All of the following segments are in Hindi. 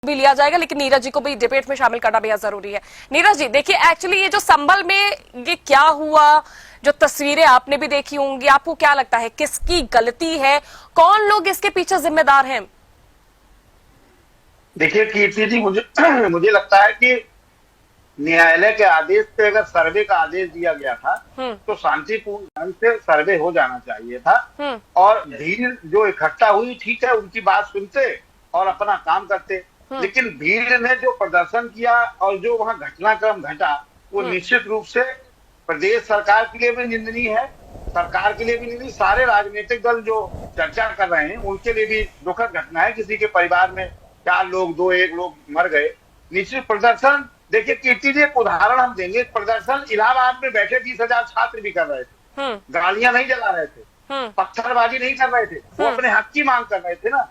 भी लिया जाएगा, लेकिन नीरज जी को भी डिबेट में शामिल करना बेहद जरूरी है। नीरज जी देखिए, एक्चुअली ये जो संभल में ये क्या हुआ, जो तस्वीरें आपने भी देखी होंगी, आपको क्या लगता है किसकी गलती है, कौन लोग इसके पीछे जिम्मेदार हैं? देखिए कीर्ति जी, मुझे मुझे लगता है कि न्यायालय के आदेश पे अगर सर्वे का आदेश दिया गया था हम्म। तो शांतिपूर्ण ढंग से सर्वे हो जाना चाहिए था। हम्म। और भीड़ जो इकट्ठा हुई, ठीक है, उनकी बात सुनते और अपना काम करते। हम्म। लेकिन भीड़ ने जो प्रदर्शन किया और जो वहां घटनाक्रम घटा, वो निश्चित रूप से प्रदेश सरकार के लिए भी निंदनीय है, सरकार के लिए भी निंदनीय, सारे राजनीतिक दल जो चर्चा कर रहे हैं उनके लिए भी दुखद घटना है। किसी के परिवार में 4 लोग, 1 लोग मर गए। निश्चित प्रदर्शन, देखिए कीर्ति जी, एक उदाहरण हम देंगे। प्रदर्शन इलाहाबाद में बैठे 20,000 छात्र भी कर रहे थे, गाड़ियां नहीं जला रहे थे, पत्थरबाजी नहीं कर रहे थे, वो अपने हक की मांग कर रहे थे ना।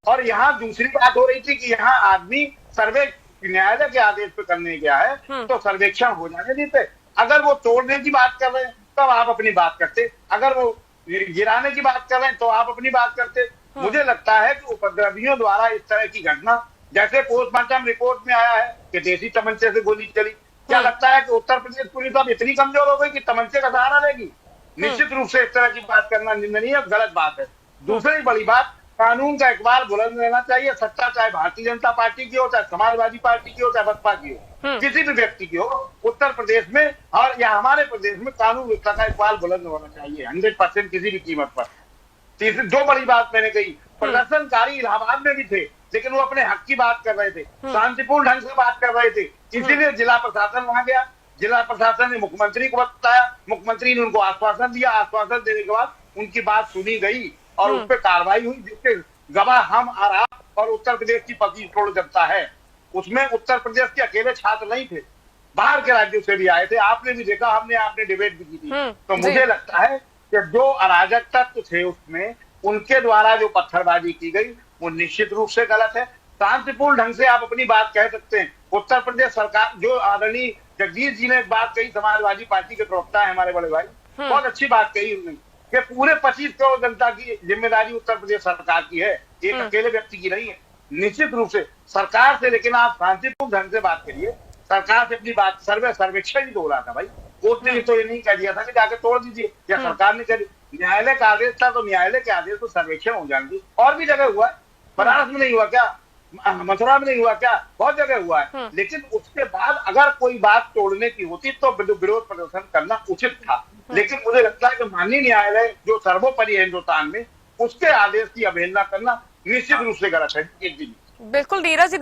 और यहाँ दूसरी बात हो रही थी कि यहाँ आदमी सर्वे न्यायालय के आदेश पे करने गया है तो सर्वेक्षण हो जाने देते। अगर वो तोड़ने की बात कर रहे हैं तब आप अपनी बात करते, अगर वो गिराने की बात कर रहे हैं तो आप अपनी बात करते। मुझे लगता है कि उपद्रवियों द्वारा इस तरह की घटना, जैसे पोस्टमार्टम रिपोर्ट में आया है कि देसी तमंचे से गोली चली, क्या लगता है कि उत्तर प्रदेश पुलिस अब इतनी कमजोर हो गई कि तमंचे का सहारा लेगी? निश्चित रूप से इस तरह की बात करना निंदनीय, गलत बात है। दूसरी बड़ी बात, कानून का इकबाल बुलंद रहना चाहिए। सत्ता चाहे भारतीय जनता पार्टी की हो, चाहे समाजवादी पार्टी की हो, चाहे बसपा की हो, किसी भी व्यक्ति की हो, उत्तर प्रदेश में और या हमारे प्रदेश में कानून व्यवस्था का इकबाल बुलंद होना चाहिए 100%, किसी भी कीमत पर। तीसरी जो बड़ी बात मैंने कही, प्रदर्शनकारी इलाहाबाद में भी थे लेकिन वो अपने हक की बात कर रहे थे, शांतिपूर्ण ढंग से बात कर रहे थे, इसीलिए जिला प्रशासन वहां गया। जिला प्रशासन ने मुख्यमंत्री को बताया, मुख्यमंत्री ने उनको आश्वासन दिया, आश्वासन देने के बाद उनकी बात सुनी गई और उस पर कार्रवाई हुई, जिसके गवाह हम और आप और उत्तर प्रदेश की 25 करोड़ जनता है। उसमें उत्तर प्रदेश के अकेले छात्र नहीं थे, बाहर के राज्यों से भी आए थे, आपने भी देखा, आपने डिबेट भी की थी। तो मुझे लगता है कि जो अराजक तत्व थे उसमें, उनके द्वारा जो पत्थरबाजी की गई वो निश्चित रूप से गलत है। शांतिपूर्ण ढंग से आप अपनी बात कह सकते हैं। उत्तर प्रदेश सरकार, जो आदरणीय जगदीश जी ने एक बात कही, समाजवादी पार्टी के प्रवक्ता है हमारे बड़े भाई, बहुत अच्छी बात कही उन्होंने कि पूरे 25 करोड़ जनता की जिम्मेदारी उत्तर प्रदेश सरकार की है, एक अकेले व्यक्ति की नहीं है। निश्चित रूप से सरकार से, लेकिन आप शांतिपूर्ण ढंग से बात करिए। सरकार से अपनी बात, सर्वेक्षण ही तो हो रहा था भाई, कोर्ट ने तो ये नहीं कह दिया था कि जाके तोड़ दीजिए, या सरकार ने कह, न्यायालय का आदेश था तो न्यायालय के आदेश तो सर्वेक्षण हो जाएंगे। और भी जगह हुआ है, बनारस में नहीं हुआ क्या, मथुरा में नहीं हुआ क्या, बहुत जगह हुआ है। लेकिन उसके बाद अगर कोई बात तोड़ने की होती तो विरोध प्रदर्शन करना उचित था। लेकिन मुझे लगता है कि माननीय न्यायालय जो सर्वोपरि है हिंदुस्तान में, उसके आदेश की अवहेलना करना निश्चित रूप से गलत है। एक दिन बिल्कुल नीरज जी।